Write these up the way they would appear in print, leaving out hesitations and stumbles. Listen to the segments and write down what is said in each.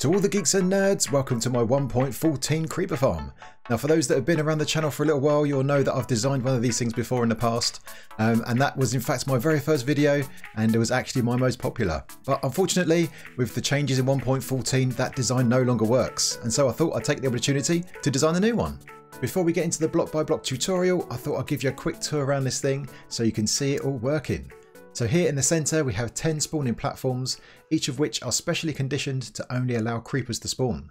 To all the geeks and nerds, welcome to my 1.14 creeper farm. Now for those that have been around the channel for a little while, you'll know that I've designed one of these things before in the past, and that was in fact my very first video, and it was actually my most popular. But unfortunately, with the changes in 1.14, that design no longer works, and so I thought I'd take the opportunity to design a new one. Before we get into the block by block tutorial, I thought I'd give you a quick tour around this thing so you can see it all working. So here in the centre we have 10 spawning platforms, each of which are specially conditioned to only allow creepers to spawn.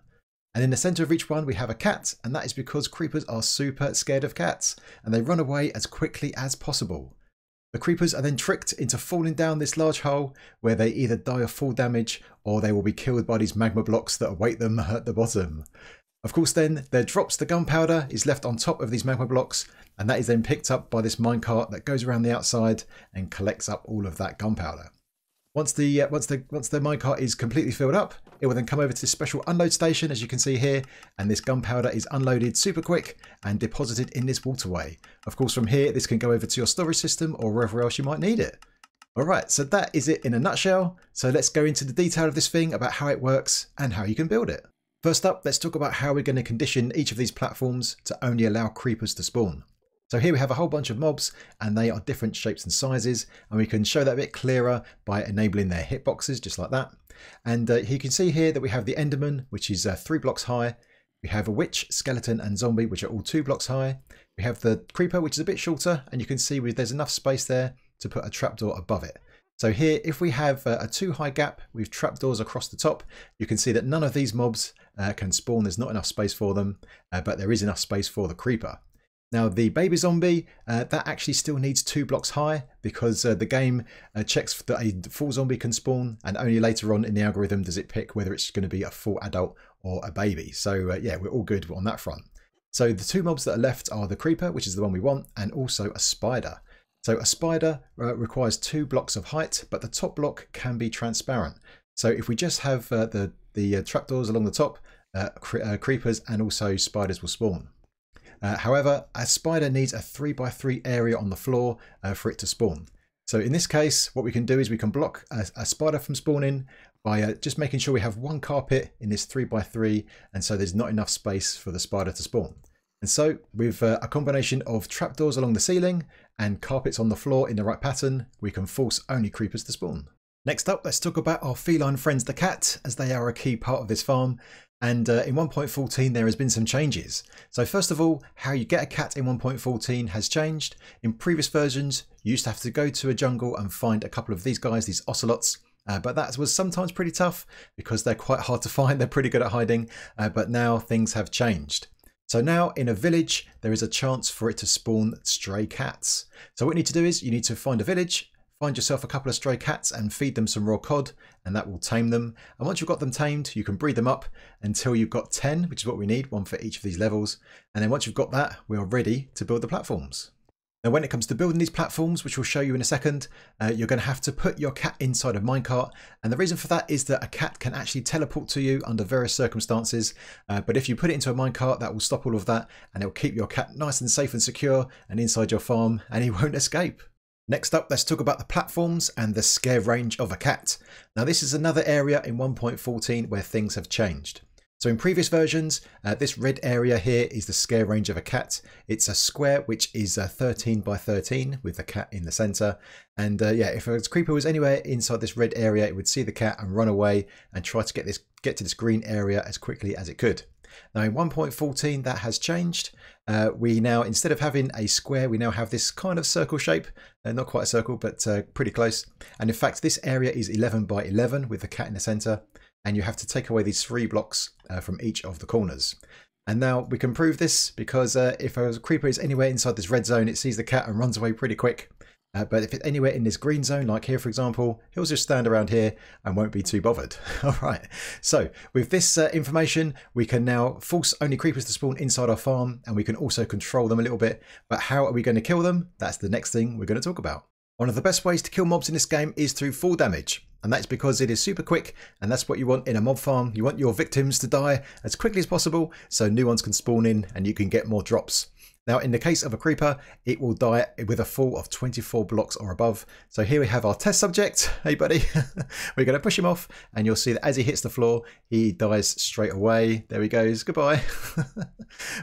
And in the centre of each one we have a cat, and that is because creepers are super scared of cats and they run away as quickly as possible. The creepers are then tricked into falling down this large hole where they either die of fall damage or they will be killed by these magma blocks that await them at the bottom. Of course then, there drops the gunpowder, is left on top of these magma blocks, and that is then picked up by this minecart that goes around the outside and collects up all of that gunpowder. Once the minecart is completely filled up, it will then come over to this special unload station, as you can see here, and this gunpowder is unloaded super quick and deposited in this waterway. Of course from here this can go over to your storage system or wherever else you might need it. Alright, so that is it in a nutshell, so let's go into the detail of this thing about how it works and how you can build it. First up, let's talk about how we're going to condition each of these platforms to only allow creepers to spawn. So here we have a whole bunch of mobs and they are different shapes and sizes, and we can show that a bit clearer by enabling their hitboxes just like that. And you can see here that we have the Enderman, which is 3 blocks high. We have a witch, skeleton and zombie, which are all 2 blocks high. We have the creeper, which is a bit shorter, and you can see there's enough space there to put a trapdoor above it. So here, if we have a too high gap with trapdoors across the top, you can see that none of these mobs can spawn. There's not enough space for them, but there is enough space for the creeper. Now the baby zombie, that actually still needs 2 blocks high because the game checks that a full zombie can spawn, and only later on in the algorithm does it pick whether it's going to be a full adult or a baby. So yeah, we're all good on that front. So the 2 mobs that are left are the creeper, which is the one we want, and also a spider. So a spider requires 2 blocks of height, but the top block can be transparent. So if we just have the trapdoors along the top, creepers and also spiders will spawn. However, a spider needs a 3x3 area on the floor for it to spawn. So in this case, what we can do is we can block a spider from spawning by just making sure we have 1 carpet in this 3x3, and so there's not enough space for the spider to spawn. And so with a combination of trapdoors along the ceiling and carpets on the floor in the right pattern, we can force only creepers to spawn. Next up, let's talk about our feline friends, the cat, as they are a key part of this farm. And in 1.14 there has been some changes. So first of all, how you get a cat in 1.14 has changed. In previous versions, you used to have to go to a jungle and find a couple of these guys, these ocelots. But that was sometimes pretty tough because they're quite hard to find. They're pretty good at hiding, but now things have changed. So now in a village, there is a chance for it to spawn stray cats. So what you need to do is you need to find a village, find yourself a couple of stray cats and feed them some raw cod, and that will tame them. And once you've got them tamed, you can breed them up until you've got 10, which is what we need, 1 for each of these levels. And then once you've got that, we are ready to build the platforms. Now when it comes to building these platforms, which we'll show you in a second, you're going to have to put your cat inside a minecart, and the reason for that is that a cat can actually teleport to you under various circumstances, but if you put it into a minecart, that will stop all of that and it'll keep your cat nice and safe and secure and inside your farm, and he won't escape. Next up, let's talk about the platforms and the scare range of a cat. Now this is another area in 1.14 where things have changed. So in previous versions, this red area here is the scare range of a cat. It's a square which is 13 by 13 with the cat in the center. And yeah, if a creeper was anywhere inside this red area, it would see the cat and run away and try to get to this green area as quickly as it could. Now in 1.14 that has changed. We now, instead of having a square, we now have this kind of circle shape. Not quite a circle, but pretty close. And in fact, this area is 11 by 11 with the cat in the center. And you have to take away these 3 blocks from each of the corners. And now we can prove this because if a creeper is anywhere inside this red zone, it sees the cat and runs away pretty quick. But if it's anywhere in this green zone, like here for example, he'll just stand around here and won't be too bothered. Alright, so with this information, we can now force only creepers to spawn inside our farm, and we can also control them a little bit. But how are we going to kill them? That's the next thing we're going to talk about. One of the best ways to kill mobs in this game is through fall damage, and that's because it is super quick, and that's what you want in a mob farm. You want your victims to die as quickly as possible so new ones can spawn in and you can get more drops. Now, in the case of a creeper, it will die with a fall of 24 blocks or above. So here we have our test subject. Hey, buddy. We're going to push him off, and you'll see that as he hits the floor, he dies straight away. There he goes. Goodbye.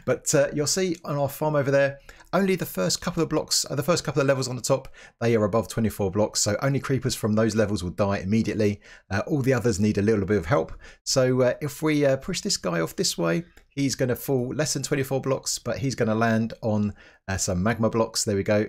But you'll see on our farm over there, only the first couple of blocks, the first couple of levels on the top, they are above 24 blocks. So only creepers from those levels will die immediately. All the others need a little bit of help. So if we push this guy off this way, he's going to fall less than 24 blocks, but he's going to land on some magma blocks. There we go.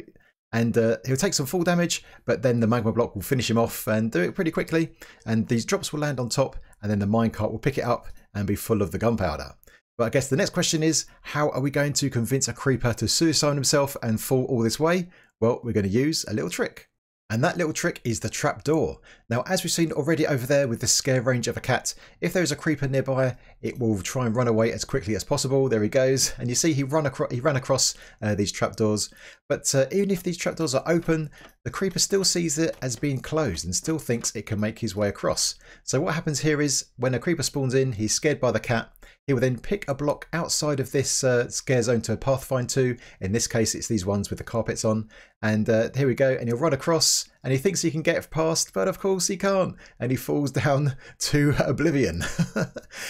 And he'll take some fall damage, but then the magma block will finish him off and do it pretty quickly. And these drops will land on top, and then the minecart will pick it up and be full of the gunpowder. But I guess the next question is, how are we going to convince a creeper to suicide himself and fall all this way? Well, we're going to use a little trick. And that little trick is the trapdoor. Now, as we've seen already over there with the scare range of a cat, if there is a creeper nearby, it will try and run away as quickly as possible. There he goes. And you see he ran across these trapdoors. But even if these trapdoors are open, the creeper still sees it as being closed and still thinks it can make his way across. So what happens here is when a creeper spawns in, he's scared by the cat. He will then pick a block outside of this scare zone to pathfind to. In this case, it's these ones with the carpets on. And here we go. And he'll run across and he thinks he can get past, but of course he can't. And he falls down to oblivion.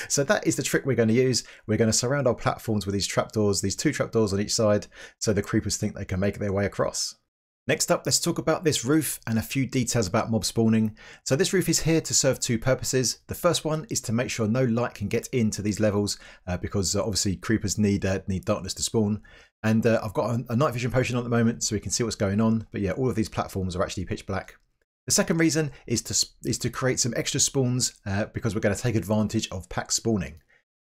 So that is the trick we're going to use. We're going to surround our platforms with these trapdoors, these 2 trapdoors on each side, so the creepers think they can make their way across. Next up, let's talk about this roof and a few details about mob spawning. So this roof is here to serve 2 purposes. The first one is to make sure no light can get into these levels because obviously creepers need darkness to spawn. And I've got a night vision potion on at the moment so we can see what's going on. But yeah, all of these platforms are actually pitch black. The second reason is to create some extra spawns because we're going to take advantage of pack spawning.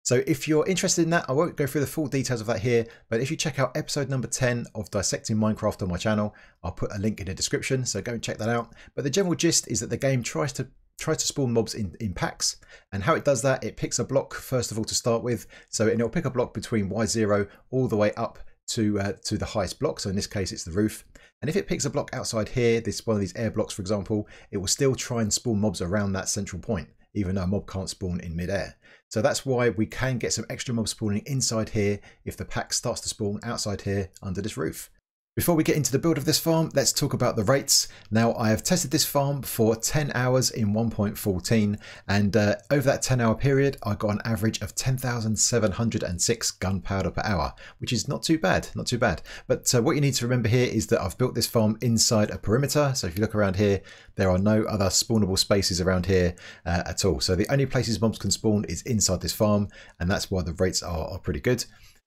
So if you're interested in that, I won't go through the full details of that here, but if you check out episode number 10 of Dissecting Minecraft on my channel, I'll put a link in the description, so go and check that out. But the general gist is that the game tries to spawn mobs in packs, and how it does that, it picks a block first of all to start with, so it'll pick a block between Y0 all the way up to the highest block, so in this case it's the roof. And if it picks a block outside here, this one of these air blocks for example, it will still try and spawn mobs around that central point, even though a mob can't spawn in midair. So that's why we can get some extra mobs spawning inside here if the pack starts to spawn outside here under this roof. Before we get into the build of this farm, let's talk about the rates. Now, I have tested this farm for 10 hours in 1.14, and over that 10-hour period, I got an average of 10,706 gunpowder per hour, which is not too bad, not too bad. But what you need to remember here is that I've built this farm inside a perimeter. So if you look around here, there are no other spawnable spaces around here at all. So the only places mobs can spawn is inside this farm, and that's why the rates are pretty good.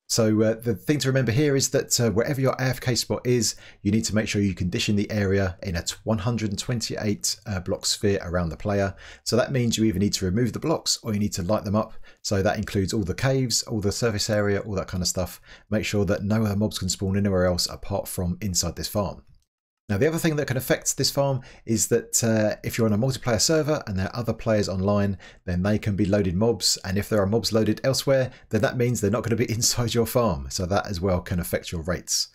So the thing to remember here is that wherever your AFK spot is, you need to make sure you condition the area in a 128 block sphere around the player. So that means you either need to remove the blocks or you need to light them up. So that includes all the caves, all the surface area, all that kind of stuff. Make sure that no other mobs can spawn anywhere else apart from inside this farm. Now, the other thing that can affect this farm is that if you're on a multiplayer server and there are other players online, then they can be loaded mobs. And if there are mobs loaded elsewhere, then that means they're not going to be inside your farm. So that as well can affect your rates.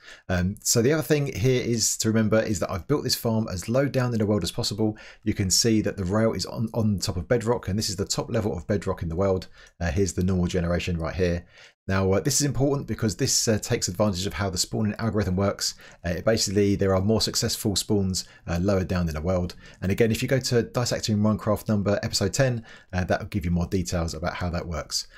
So the other thing here is to remember is that I've built this farm as low down in the world as possible. You can see that the rail is on top of bedrock, and this is the top level of bedrock in the world. Here's the normal generation right here. Now, this is important because this takes advantage of how the spawning algorithm works. Basically, there are more successful spawns lower down in the world. And again, if you go to Dissecting Minecraft episode 10, that will give you more details about how that works.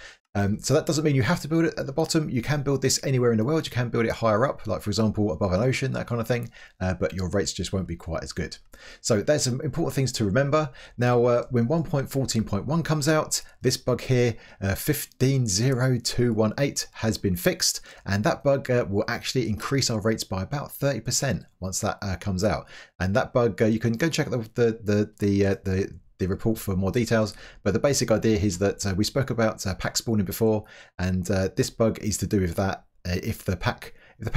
So that doesn't mean you have to build it at the bottom. You can build this anywhere in the world. You can build it higher up, like for example above an ocean, that kind of thing, but your rates just won't be quite as good. So there's some important things to remember. Now when 1.14.1 comes out, this bug here, 150218, has been fixed, and that bug will actually increase our rates by about 30% once that comes out. And that bug, you can go check out the report for more details, but the basic idea is that we spoke about pack spawning before, and this bug is to do with that. If the pack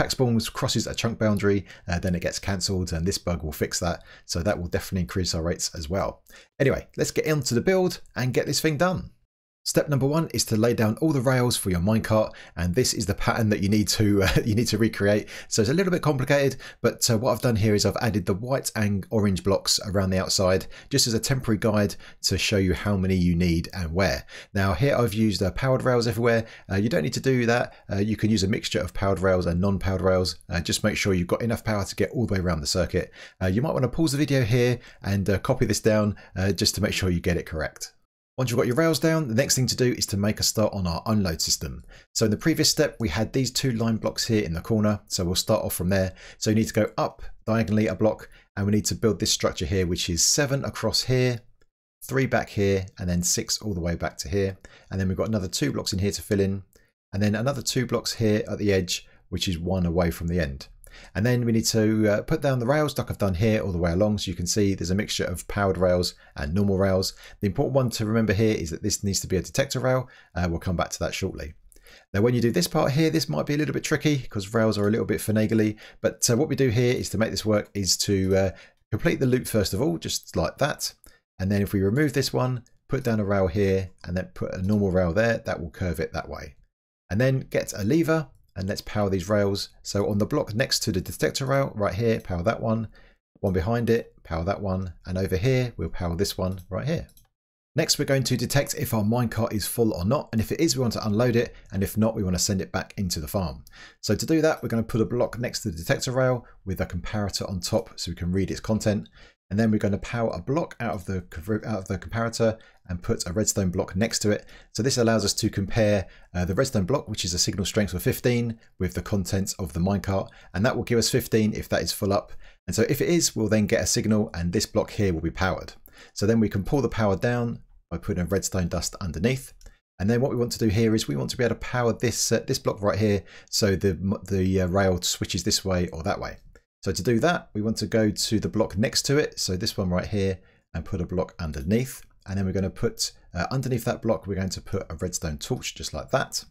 spawns crosses a chunk boundary, then it gets cancelled, and this bug will fix that. So that will definitely increase our rates as well. Anyway, let's get into the build and get this thing done. Step number one is to lay down all the rails for your minecart, and this is the pattern that you need to recreate. So it's a little bit complicated, but what I've done here is I've added the white and orange blocks around the outside just as a temporary guide to show you how many you need and where. Now here I've used powered rails everywhere. You don't need to do that. You can use a mixture of powered rails and non-powered rails. Just make sure you've got enough power to get all the way around the circuit. You might want to pause the video here and copy this down just to make sure you get it correct. Once you've got your rails down, the next thing to do is to make a start on our unload system. So in the previous step, we had these two line blocks here in the corner. So we'll start off from there. So you need to go up diagonally a block, and we need to build this structure here, which is 7 across here, 3 back here, and then 6 all the way back to here. And then we've got another 2 blocks in here to fill in, and then another 2 blocks here at the edge, which is 1 away from the end. And then we need to put down the rails like I've done here all the way along. So you can see there's a mixture of powered rails and normal rails. The important one to remember here is that this needs to be a detector rail. We'll come back to that shortly. Now when you do this part here, this might be a little bit tricky because rails are a little bit finagly. But what we do here is to make this work is to complete the loop first of all, just like that. And then if we remove this one, put down a rail here and then put a normal rail there, that will curve it that way. And then get a lever. And let's power these rails. So on the block next to the detector rail right here, power that one behind it, power that one, and over here we'll power this one right here. Next we're going to detect if our minecart is full or not, and if it is we want to unload it, and if not we want to send it back into the farm. So to do that we're going to put a block next to the detector rail with a comparator on top so we can read its content. And then we're going to power a block out of the comparator and put a redstone block next to it. So this allows us to compare the redstone block, which is a signal strength of 15, with the contents of the minecart. And that will give us 15 if that is full up. And so if it is, we'll then get a signal and this block here will be powered. So then we can pull the power down by putting a redstone dust underneath. And then what we want to do here is we want to be able to power this, this block right here. So the rail switches this way or that way. So to do that, we want to go to the block next to it. So this one right here, and put a block underneath. And then we're going to put underneath that block, we're going to put a redstone torch just like that.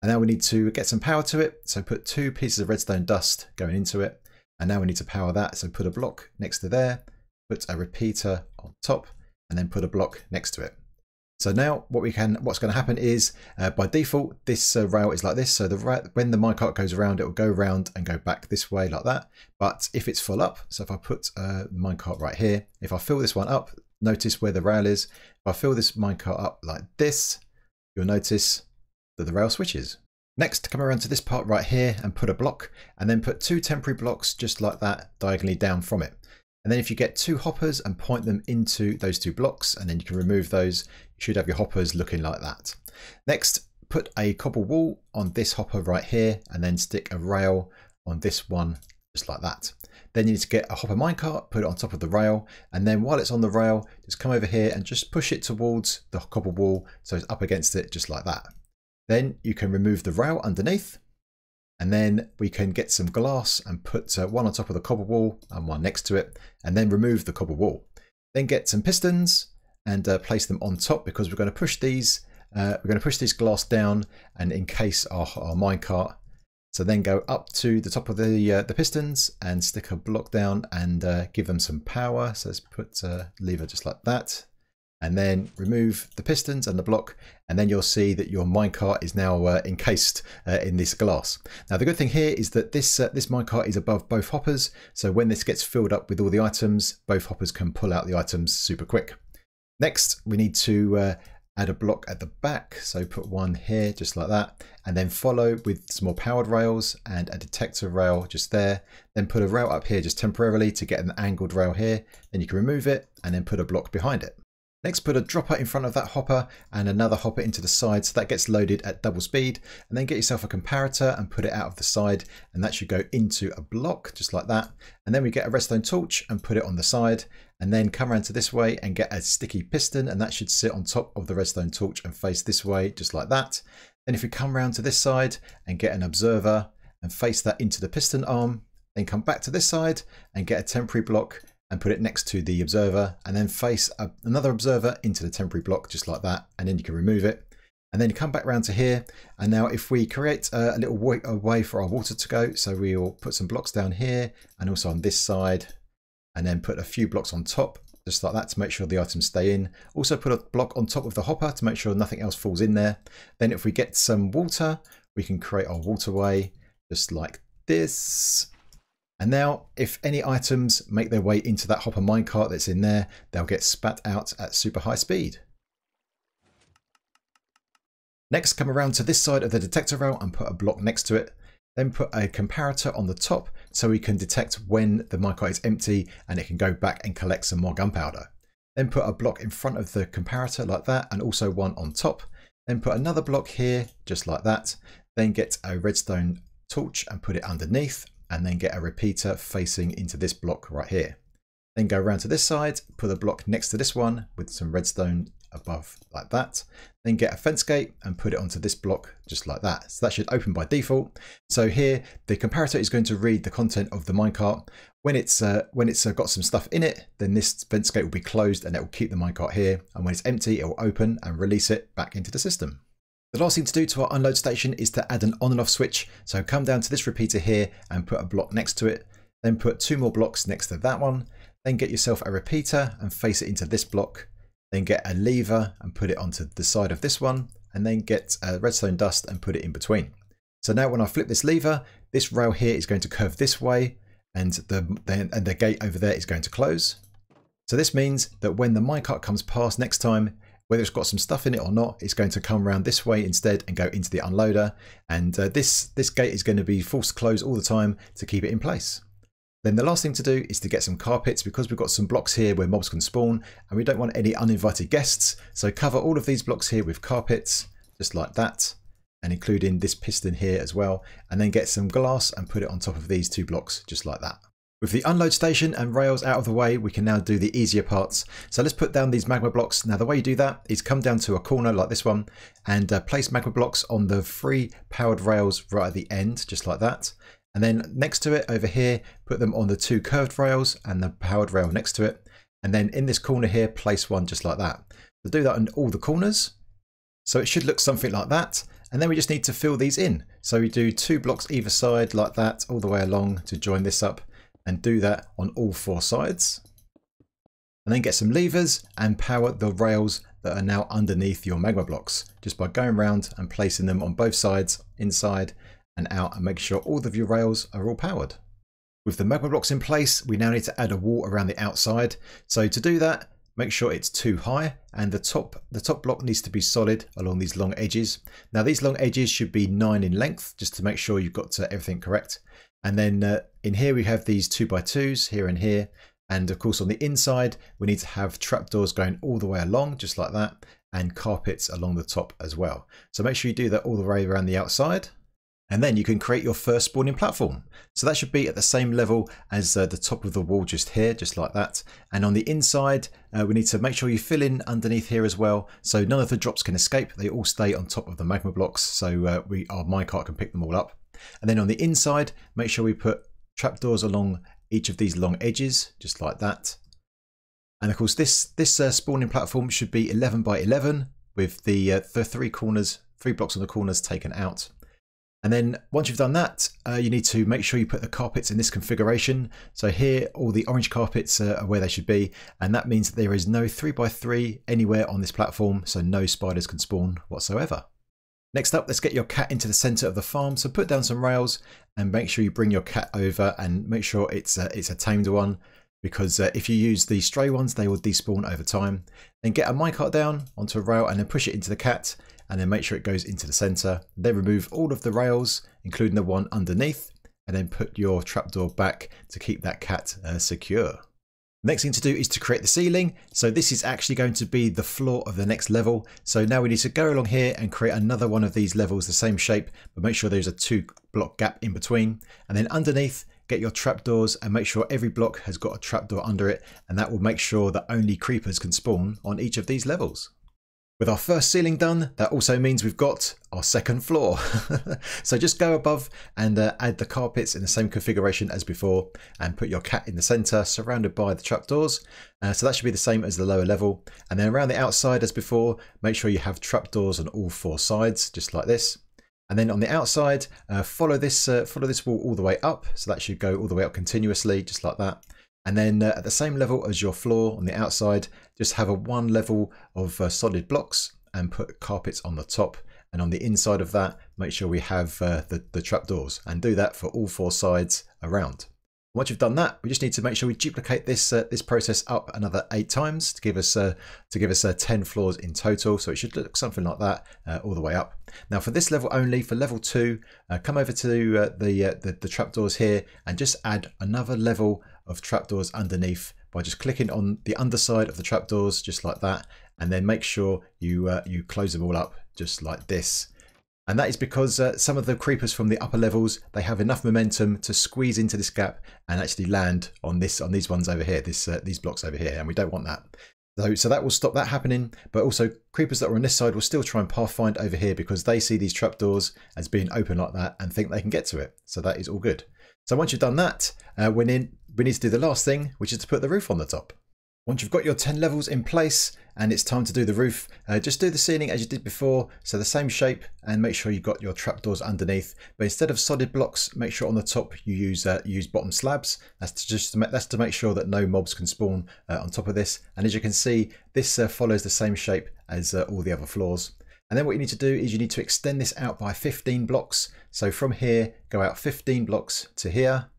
And now we need to get some power to it. So put 2 pieces of redstone dust going into it. And now we need to power that. So put a block next to there, put a repeater on top, and then put a block next to it. So now what's going to happen is by default, this rail is like this. So when the minecart goes around, it will go around and go back this way like that. But if it's full up, so if I put the minecart right here, if I fill this one up, notice where the rail is. If I fill this minecart up like this, you'll notice that the rail switches. Next, come around to this part right here and put a block, and then put 2 temporary blocks just like that diagonally down from it. And then if you get 2 hoppers and point them into those 2 blocks, and then you can remove those, you should have your hoppers looking like that. Next, put a cobble wall on this hopper right here, and then stick a rail on this one, just like that. Then you need to get a hopper minecart, put it on top of the rail, and then while it's on the rail, just come over here and just push it towards the cobble wall so it's up against it, just like that. Then you can remove the rail underneath. And then we can get some glass and put one on top of the cobble wall and one next to it, and then remove the cobble wall. Then get some pistons and place them on top because we're going to push these. We're going to push this glass down and encase our minecart. So then go up to the top of the pistons and stick a block down and give them some power. So let's put a lever just like that. And then remove the pistons and the block, and then you'll see that your minecart is now encased in this glass. Now the good thing here is that this minecart is above both hoppers, so when this gets filled up with all the items, both hoppers can pull out the items super quick. Next we need to add a block at the back, so put one here just like that, and then follow with some more powered rails and a detector rail just there. Then put a rail up here just temporarily to get an angled rail here, then you can remove it and then put a block behind it. Next, put a dropper in front of that hopper and another hopper into the side so that gets loaded at double speed, and then get yourself a comparator and put it out of the side, and that should go into a block just like that. And then we get a redstone torch and put it on the side, and then come around to this way and get a sticky piston, and that should sit on top of the redstone torch and face this way just like that. Then if we come around to this side and get an observer and face that into the piston arm, then come back to this side and get a temporary block and put it next to the observer, and then face another observer into the temporary block just like that, and then you can remove it. And then you come back around to here, and now if we create a little way for our water to go, so we'll put some blocks down here and also on this side, and then put a few blocks on top just like that, to make sure the items stay in. Also put a block on top of the hopper to make sure nothing else falls in there. Then if we get some water, we can create our waterway just like this. And now if any items make their way into that hopper minecart that's in there, they'll get spat out at super high speed. Next, come around to this side of the detector rail and put a block next to it. Then put a comparator on the top so we can detect when the minecart is empty and it can go back and collect some more gunpowder. Then put a block in front of the comparator like that, and also one on top. Then put another block here just like that. Then get a redstone torch and put it underneath, and then get a repeater facing into this block right here. Then go around to this side, put a block next to this one with some redstone above like that. Then get a fence gate and put it onto this block just like that. So that should open by default. So here the comparator is going to read the content of the minecart. When it's got some stuff in it, then this fence gate will be closed and it will keep the minecart here. And when it's empty, it will open and release it back into the system. The last thing to do to our unload station is to add an on and off switch. So come down to this repeater here and put a block next to it. Then put 2 more blocks next to that one. Then get yourself a repeater and face it into this block. Then get a lever and put it onto the side of this one, and then get a redstone dust and put it in between. So now when I flip this lever, this rail here is going to curve this way, and the gate over there is going to close. So this means that when the minecart comes past next time, whether it's got some stuff in it or not, it's going to come around this way instead and go into the unloader. And this gate is going to be forced to close all the time to keep it in place. Then the last thing to do is to get some carpets, because we've got some blocks here where mobs can spawn and we don't want any uninvited guests. So cover all of these blocks here with carpets, just like that, and including this piston here as well. And then get some glass and put it on top of these 2 blocks, just like that. With the unload station and rails out of the way, we can now do the easier parts. So let's put down these magma blocks. Now the way you do that is come down to a corner like this one and place magma blocks on the 3 powered rails right at the end, just like that. And then next to it over here, put them on the 2 curved rails and the powered rail next to it. And then in this corner here, place one just like that. So do that on all the corners. So it should look something like that. And then we just need to fill these in. So we do 2 blocks either side like that all the way along to join this up, and do that on all 4 sides. And then get some levers and power the rails that are now underneath your magma blocks, just by going around and placing them on both sides, inside and out, and make sure all of your rails are all powered. With the magma blocks in place, we now need to add a wall around the outside. So to do that, make sure it's too high, and the top block needs to be solid along these long edges. Now these long edges should be 9 in length, just to make sure you've got everything correct. And then in here we have these 2x2s here and here. And of course on the inside, we need to have trapdoors going all the way along, just like that, and carpets along the top as well. So make sure you do that all the way around the outside. And then you can create your first spawning platform. So that should be at the same level as the top of the wall just here, just like that. And on the inside, we need to make sure you fill in underneath here as well, so none of the drops can escape. They all stay on top of the magma blocks, so our minecart can pick them all up. And then on the inside, make sure we put trapdoors along each of these long edges, just like that. And of course, this spawning platform should be 11 by 11 with the 3 blocks on the corners taken out. And then once you've done that, you need to make sure you put the carpets in this configuration. So here, all the orange carpets are where they should be. And that means that there is no 3x3 anywhere on this platform, so no spiders can spawn whatsoever. Next up, let's get your cat into the center of the farm. So put down some rails and make sure you bring your cat over, and make sure it's a tamed one, because if you use the stray ones, they will despawn over time. Then get a minecart down onto a rail and then push it into the cat, and then make sure it goes into the center. Then remove all of the rails, including the one underneath, and then put your trapdoor back to keep that cat secure. Next thing to do is to create the ceiling. So this is actually going to be the floor of the next level. So now we need to go along here and create another one of these levels, the same shape, but make sure there's a 2 block gap in between. And then underneath, get your trapdoors and make sure every block has got a trapdoor under it. And that will make sure that only creepers can spawn on each of these levels. With our first ceiling done, that also means we've got our second floor. So just go above and add the carpets in the same configuration as before, and put your cat in the center surrounded by the trapdoors. So that should be the same as the lower level. And then around the outside as before, make sure you have trapdoors on all 4 sides, just like this. And then on the outside, follow this wall all the way up. So that should go all the way up continuously, just like that. And then at the same level as your floor on the outside, just have a one level of solid blocks and put carpets on the top. And on the inside of that, make sure we have the trapdoors, and do that for all 4 sides around. Once you've done that, we just need to make sure we duplicate this this process up another 8 times to give us 10 floors in total. So it should look something like that all the way up. Now for this level only, for level 2, come over to the trapdoors here and just add another level of trapdoors underneath by just clicking on the underside of the trapdoors just like that, and then make sure you close them all up just like this. And that is because some of the creepers from the upper levels, they have enough momentum to squeeze into this gap and actually land on these ones over here, these blocks over here, and we don't want that. So that will stop that happening, but also creepers that are on this side will still try and pathfind over here because they see these trapdoors as being open like that and think they can get to it. So that is all good. So once you've done that, we need to do the last thing, which is to put the roof on the top. Once you've got your 10 levels in place and it's time to do the roof, just do the ceiling as you did before, so the same shape, and make sure you've got your trapdoors underneath. But instead of solid blocks, make sure on the top you use bottom slabs. That's to make sure that no mobs can spawn on top of this. And as you can see, this follows the same shape as all the other floors. And then what you need to do is you need to extend this out by 15 blocks. So from here, go out 15 blocks to here,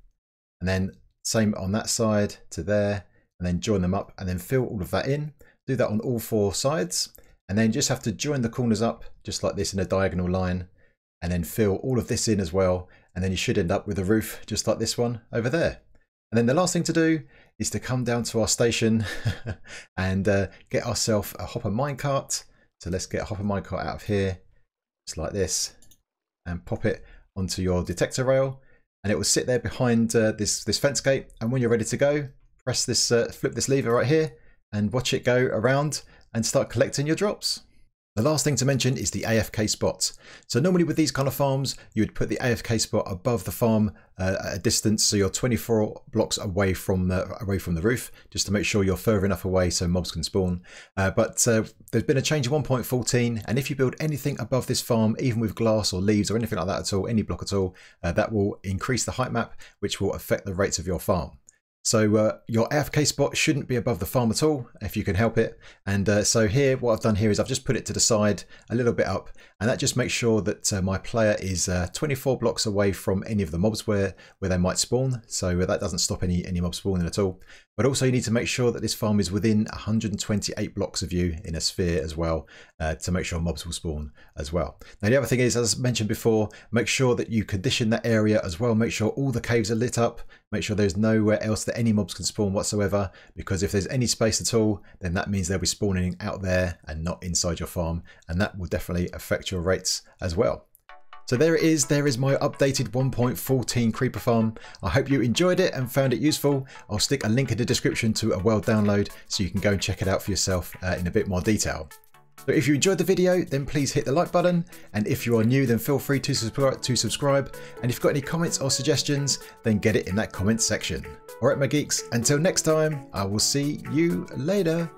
and then same on that side to there, and then join them up and then fill all of that in. Do that on all 4 sides, and then just have to join the corners up just like this in a diagonal line, and then fill all of this in as well, and then you should end up with a roof just like this one over there. And then the last thing to do is to come down to our station and get ourselves a hopper minecart. So let's get a hopper minecart out of here just like this and pop it onto your detector rail, and it will sit there behind this fence gate. And when you're ready to go, press this, flip this lever right here and watch it go around and start collecting your drops. The last thing to mention is the AFK spot. So normally with these kind of farms, you would put the AFK spot above the farm at a distance, so you're 24 blocks away from the roof, just to make sure you're further enough away so mobs can spawn. But there's been a change in 1.14, and if you build anything above this farm, even with glass or leaves or anything like that at all, any block at all, that will increase the height map, which will affect the rates of your farm. So your AFK spot shouldn't be above the farm at all, if you can help it. And so here, what I've done here is I've just put it to the side a little bit up, and that just makes sure that my player is 24 blocks away from any of the mobs where they might spawn. So that doesn't stop any mobs spawning at all. But also you need to make sure that this farm is within 128 blocks of you in a sphere as well, to make sure mobs will spawn as well. Now the other thing is, as mentioned before, make sure that you condition that area as well. Make sure all the caves are lit up. Make sure there's nowhere else that any mobs can spawn whatsoever, because if there's any space at all, then that means they'll be spawning out there and not inside your farm, and that will definitely affect your rates as well. So there it is, there is my updated 1.14 creeper farm. I hope you enjoyed it and found it useful. I'll stick a link in the description to a world download so you can go and check it out for yourself in a bit more detail. So if you enjoyed the video, then please hit the like button, and if you are new, then feel free to subscribe, and if you've got any comments or suggestions, then get it in that comment section. Alright my geeks, until next time, I will see you later.